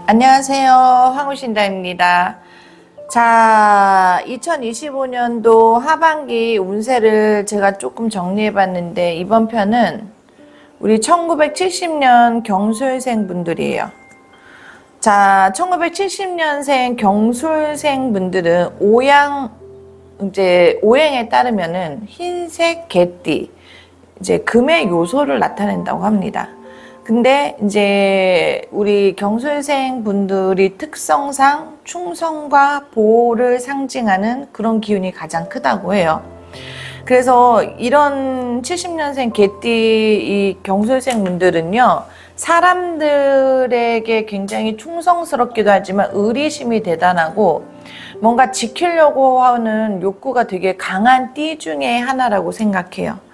안녕하세요. 황우신다입니다. 자, 2025년도 하반기 운세를 제가 조금 정리해 봤는데, 이번 편은 우리 1970년 경술생 분들이에요. 자, 1970년생 경술생 분들은 오행에 따르면은 흰색 개띠, 이제 금의 요소를 나타낸다고 합니다. 근데 이제 우리 경술생 분들이 특성상 충성과 보호를 상징하는 그런 기운이 가장 크다고 해요. 그래서 이런 70년생 개띠 이 경술생 분들은요, 사람들에게 굉장히 충성스럽기도 하지만 의리심이 대단하고 뭔가 지키려고 하는 욕구가 되게 강한 띠 중에 하나라고 생각해요.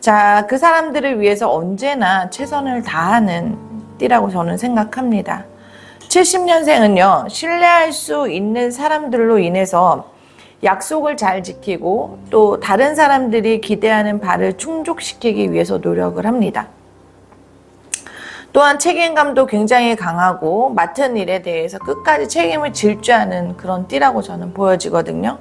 자, 그 사람들을 위해서 언제나 최선을 다하는 띠라고 저는 생각합니다. 70년생은요, 신뢰할 수 있는 사람들로 인해서 약속을 잘 지키고 또 다른 사람들이 기대하는 바를 충족시키기 위해서 노력을 합니다. 또한 책임감도 굉장히 강하고 맡은 일에 대해서 끝까지 책임을 질 줄 아는 그런 띠라고 저는 보여지거든요.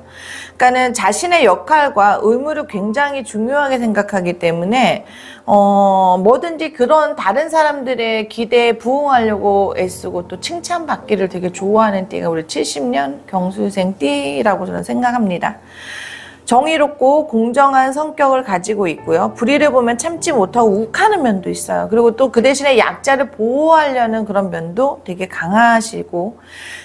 그러니까는 자신의 역할과 의무를 굉장히 중요하게 생각하기 때문에 뭐든지 그런 다른 사람들의 기대에 부응하려고 애쓰고 또 칭찬받기를 되게 좋아하는 띠가 우리 70년 경술생 띠라고 저는 생각합니다. 정의롭고 공정한 성격을 가지고 있고요. 불의를 보면 참지 못하고 욱하는 면도 있어요. 그리고 또 그 대신에 약자를 보호하려는 그런 면도 되게 강하시고,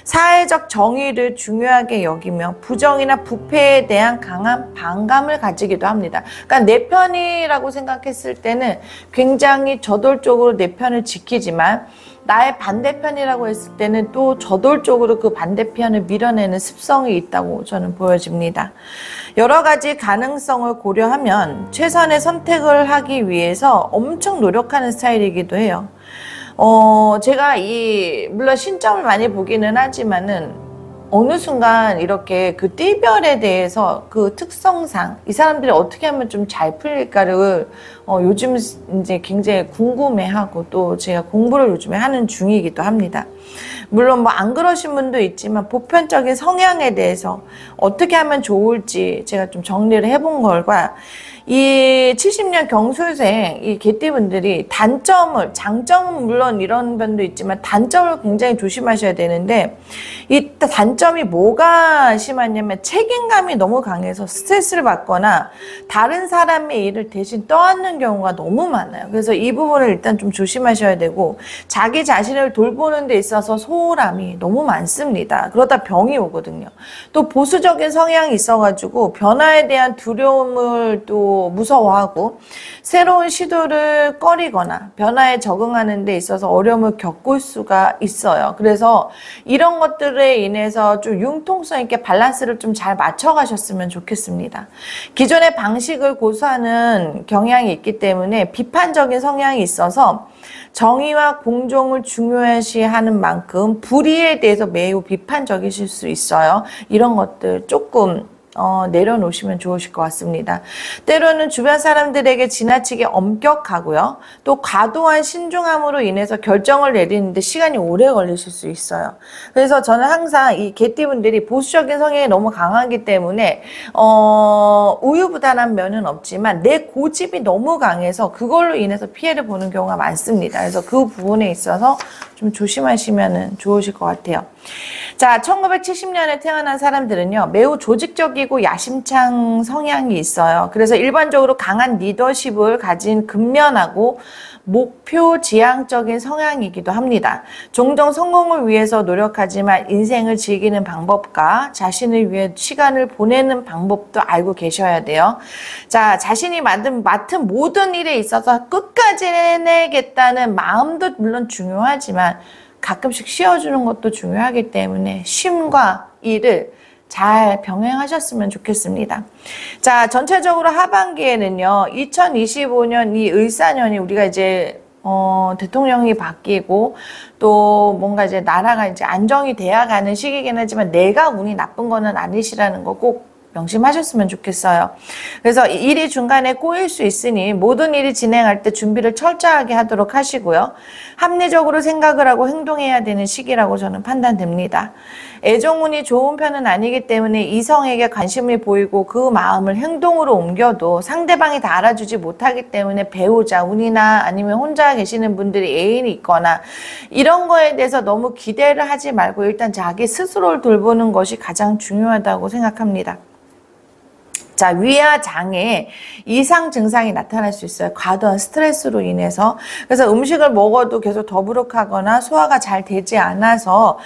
사회적 정의를 중요하게 여기며 부정이나 부패에 대한 강한 반감을 가지기도 합니다. 그러니까 내 편이라고 생각했을 때는 굉장히 저돌적으로 내 편을 지키지만, 나의 반대편이라고 했을 때는 또 저돌적으로 그 반대편을 밀어내는 습성이 있다고 저는 보여집니다. 여러 가지 가능성을 고려하면 최선의 선택을 하기 위해서 엄청 노력하는 스타일이기도 해요. 제가 물론 신점을 많이 보기는 하지만은 어느 순간 이렇게 그 띠별에 대해서 그 특성상 이 사람들이 어떻게 하면 좀 잘 풀릴까를 요즘 이제 굉장히 궁금해하고 또 제가 공부를 요즘에 하는 중이기도 합니다. 물론 뭐 안 그러신 분도 있지만 보편적인 성향에 대해서 어떻게 하면 좋을지 제가 좀 정리를 해본 걸과 이 70년 경술생 이 개띠분들이 장점은 물론 이런 면도 있지만 단점을 굉장히 조심하셔야 되는데, 이 단점이 뭐가 심하냐면 책임감이 너무 강해서 스트레스를 받거나 다른 사람의 일을 대신 떠안는 경우가 너무 많아요. 그래서 이 부분을 일단 좀 조심하셔야 되고, 자기 자신을 돌보는 데 있어서 소홀함이 너무 많습니다. 그러다 병이 오거든요. 또 보수적인 성향이 있어가지고 변화에 대한 두려움을 또 무서워하고 새로운 시도를 꺼리거나 변화에 적응하는 데 있어서 어려움을 겪을 수가 있어요. 그래서 이런 것들에 인해서 좀 융통성 있게 밸런스를 좀 잘 맞춰가셨으면 좋겠습니다. 기존의 방식을 고수하는 경향이 있기 때문에 비판적인 성향이 있어서 정의와 공정을 중요시하는 만큼 불의에 대해서 매우 비판적이실 수 있어요. 이런 것들 조금 내려놓으시면 좋으실 것 같습니다. 때로는 주변 사람들에게 지나치게 엄격하고요. 또 과도한 신중함으로 인해서 결정을 내리는데 시간이 오래 걸리실 수 있어요. 그래서 저는 항상 이 개띠분들이 보수적인 성향이 너무 강하기 때문에 우유부단한 면은 없지만 내 고집이 너무 강해서 그걸로 인해서 피해를 보는 경우가 많습니다. 그래서 그 부분에 있어서 좀 조심하시면 좋으실 것 같아요. 자, 1970년에 태어난 사람들은요, 매우 조직적이고 야심찬 성향이 있어요. 그래서 일반적으로 강한 리더십을 가진 근면하고 목표 지향적인 성향이기도 합니다. 종종 성공을 위해서 노력하지만 인생을 즐기는 방법과 자신을 위해 시간을 보내는 방법도 알고 계셔야 돼요. 자, 자신이 맡은 모든 일에 있어서 끝까지 해내겠다는 마음도 물론 중요하지만 가끔씩 쉬어주는 것도 중요하기 때문에 쉼과 일을 잘 병행하셨으면 좋겠습니다. 자, 전체적으로 하반기에는요, 2025년 이 을사년이 우리가 이제 대통령이 바뀌고 또 뭔가 이제 나라가 이제 안정이 돼야 가는 시기긴 하지만 내가 운이 나쁜 거는 아니시라는 거 꼭 명심하셨으면 좋겠어요. 그래서 일이 중간에 꼬일 수 있으니 모든 일이 진행할 때 준비를 철저하게 하도록 하시고요. 합리적으로 생각을 하고 행동해야 되는 시기라고 저는 판단됩니다. 애정운이 좋은 편은 아니기 때문에 이성에게 관심을 보이고 그 마음을 행동으로 옮겨도 상대방이 다 알아주지 못하기 때문에 배우자 운이나 아니면 혼자 계시는 분들이 애인이 있거나 이런 거에 대해서 너무 기대를 하지 말고 일단 자기 스스로를 돌보는 것이 가장 중요하다고 생각합니다. 자, 위와 장에 이상 증상이 나타날 수 있어요. 과도한 스트레스로 인해서. 그래서 음식을 먹어도 계속 더부룩하거나 소화가 잘 되지 않아서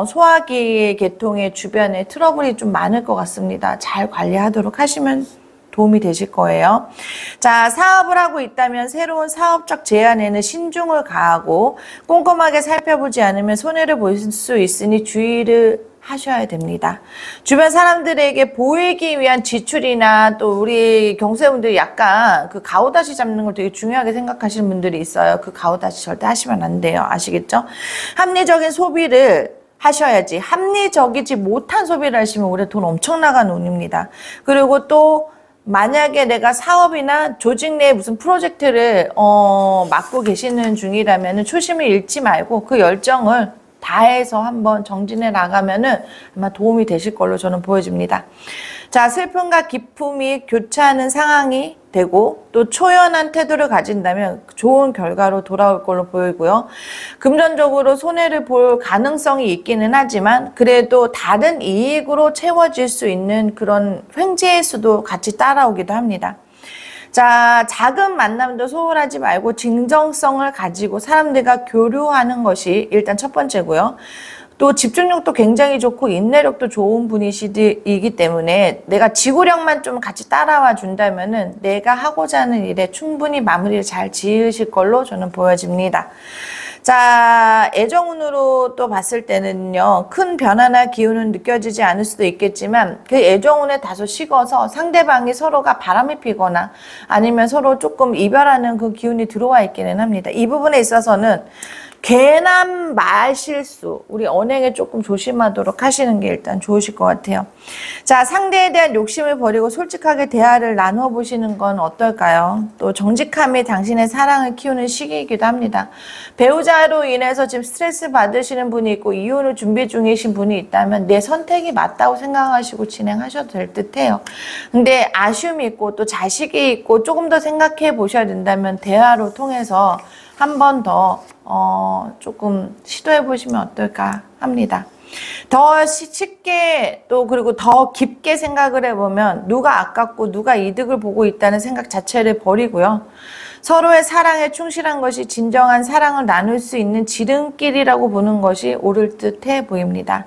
소화기 계통의 주변에 트러블이 좀 많을 것 같습니다. 잘 관리하도록 하시면 도움이 되실 거예요. 자, 사업을 하고 있다면 새로운 사업적 제안에는 신중을 가하고 꼼꼼하게 살펴보지 않으면 손해를 볼 수 있으니 주의를 하셔야 됩니다. 주변 사람들에게 보이기 위한 지출이나 또 우리 경세분들이 약간 그 가오다시 잡는 걸 되게 중요하게 생각하시는 분들이 있어요. 그 가오다시 절대 하시면 안 돼요. 아시겠죠? 합리적인 소비를 하셔야지. 합리적이지 못한 소비를 하시면 올해 돈 엄청 나가는 운입니다. 그리고 또 만약에 내가 사업이나 조직 내 무슨 프로젝트를 맡고 계시는 중이라면 초심을 잃지 말고 그 열정을 다해서 한번 정진해 나가면은 아마 도움이 되실 걸로 저는 보여집니다. 자, 슬픔과 기쁨이 교차하는 상황이 되고 또 초연한 태도를 가진다면 좋은 결과로 돌아올 걸로 보이고요. 금전적으로 손해를 볼 가능성이 있기는 하지만 그래도 다른 이익으로 채워질 수 있는 그런 횡재의 수도 같이 따라오기도 합니다. 자, 작은 만남도 소홀하지 말고 진정성을 가지고 사람들과 교류하는 것이 일단 첫 번째고요. 또 집중력도 굉장히 좋고 인내력도 좋은 분이시기 때문에 내가 지구력만 좀 같이 따라와 준다면은 내가 하고자 하는 일에 충분히 마무리를 잘 지으실 걸로 저는 보여집니다. 자, 애정운으로 또 봤을 때는요, 큰 변화나 기운은 느껴지지 않을 수도 있겠지만 그 애정운에 다소 식어서 상대방이 서로가 바람이 피거나 아니면 서로 조금 이별하는 그 기운이 들어와 있기는 합니다. 이 부분에 있어서는 괜한 말 실수, 우리 언행에 조금 조심하도록 하시는 게 일단 좋으실 것 같아요. 자, 상대에 대한 욕심을 버리고 솔직하게 대화를 나눠보시는 건 어떨까요? 또 정직함이 당신의 사랑을 키우는 시기이기도 합니다. 배우자로 인해서 지금 스트레스 받으시는 분이 있고 이혼을 준비 중이신 분이 있다면 내 선택이 맞다고 생각하시고 진행하셔도 될 듯해요. 근데 아쉬움이 있고 또 자식이 있고 조금 더 생각해 보셔야 된다면 대화로 통해서 한 번 더 조금 시도해 보시면 어떨까 합니다. 더 쉽게 또 그리고 더 깊게 생각을 해보면 누가 아깝고 누가 이득을 보고 있다는 생각 자체를 버리고요. 서로의 사랑에 충실한 것이 진정한 사랑을 나눌 수 있는 지름길이라고 보는 것이 옳을 듯해 보입니다.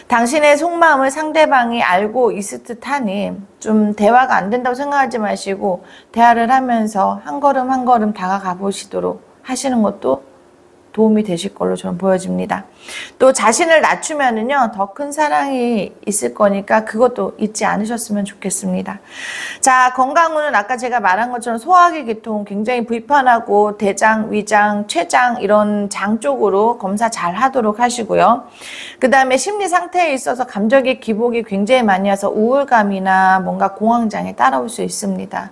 당신의 속마음을 상대방이 알고 있을 듯하니 좀 대화가 안 된다고 생각하지 마시고 대화를 하면서 한 걸음 한 걸음 다가가 보시도록 하시는 것도 도움이 되실 걸로 저는 보여집니다. 또 자신을 낮추면은요, 더 큰 사랑이 있을 거니까 그것도 잊지 않으셨으면 좋겠습니다. 자, 건강운은 아까 제가 말한 것처럼 소화기 계통 굉장히 불편하고 대장, 위장, 췌장 이런 장 쪽으로 검사 잘 하도록 하시고요. 그 다음에 심리 상태에 있어서 감정의 기복이 굉장히 많이 와서 우울감이나 뭔가 공황장애 따라올 수 있습니다.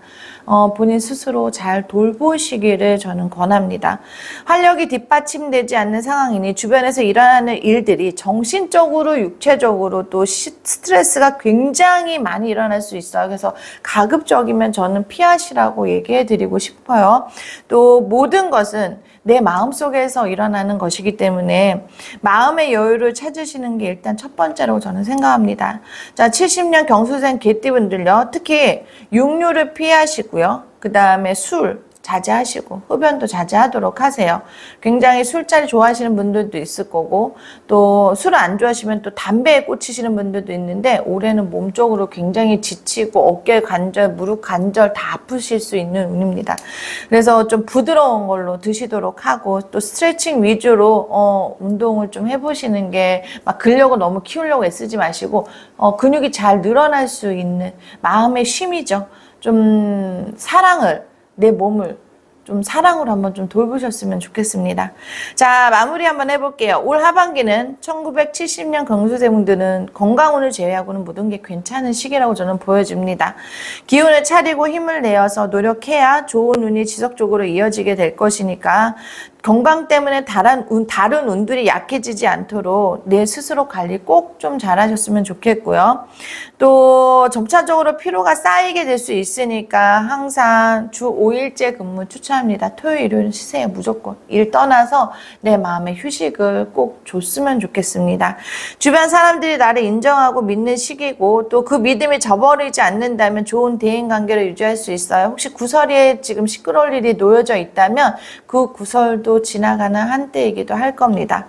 본인 스스로 잘 돌보시기를 저는 권합니다. 활력이 뒷받침되지 않는 상황이니 주변에서 일어나는 일들이 정신적으로 육체적으로 또 스트레스가 굉장히 많이 일어날 수 있어요. 그래서 가급적이면 저는 피하시라고 얘기해 드리고 싶어요. 또 모든 것은 내 마음속에서 일어나는 것이기 때문에 마음의 여유를 찾으시는 게 일단 첫 번째라고 저는 생각합니다. 자, 70년 경수생 개띠분들요. 특히 육류를 피하시고요. 그 다음에 술 자제하시고 흡연도 자제하도록 하세요. 굉장히 술자리 좋아하시는 분들도 있을 거고 또 술을 안 좋아하시면 또 담배에 꽂히시는 분들도 있는데 올해는 몸적으로 굉장히 지치고 어깨 관절, 무릎 관절 다 아프실 수 있는 운입니다. 그래서 좀 부드러운 걸로 드시도록 하고 또 스트레칭 위주로 운동을 좀 해보시는 게 막 근력을 너무 키우려고 애쓰지 마시고 근육이 잘 늘어날 수 있는 마음의 쉼이죠. 좀 사랑을 내 몸을 좀 사랑으로 한번 좀 돌보셨으면 좋겠습니다. 자, 마무리 한번 해볼게요. 올 하반기는 1970년 경수생분들은 건강운을 제외하고는 모든 게 괜찮은 시기라고 저는 보여집니다. 기운을 차리고 힘을 내어서 노력해야 좋은 운이 지속적으로 이어지게 될 것이니까 건강 때문에 다른 운들이 약해지지 않도록 내 스스로 관리 꼭 좀 잘하셨으면 좋겠고요. 또 점차적으로 피로가 쌓이게 될 수 있으니까 항상 주 5일째 근무 추천합니다. 토요일, 일요일 쉬세요. 무조건. 일 떠나서 내 마음의 휴식을 꼭 줬으면 좋겠습니다. 주변 사람들이 나를 인정하고 믿는 시기고 또 그 믿음이 저버리지 않는다면 좋은 대인관계를 유지할 수 있어요. 혹시 구설에 지금 시끄러울 일이 놓여져 있다면 그 구설도 지나가는 한때이기도 할 겁니다.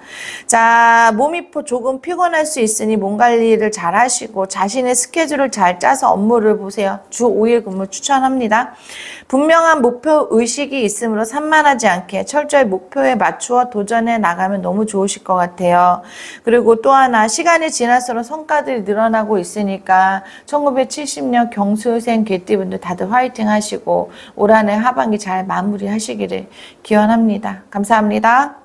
자, 몸이 조금 피곤할 수 있으니 몸 관리를 잘 하시고 자신의 스케줄을 잘 짜서 업무를 보세요. 주 5일 근무 추천합니다. 분명한 목표 의식이 있으므로 산만하지 않게 철저히 목표에 맞추어 도전해 나가면 너무 좋으실 것 같아요. 그리고 또 하나 시간이 지날수록 성과들이 늘어나고 있으니까 1970년 경수생 개띠분들 다들 화이팅 하시고 올 한해 하반기 잘 마무리하시기를 기원합니다. 감사합니다.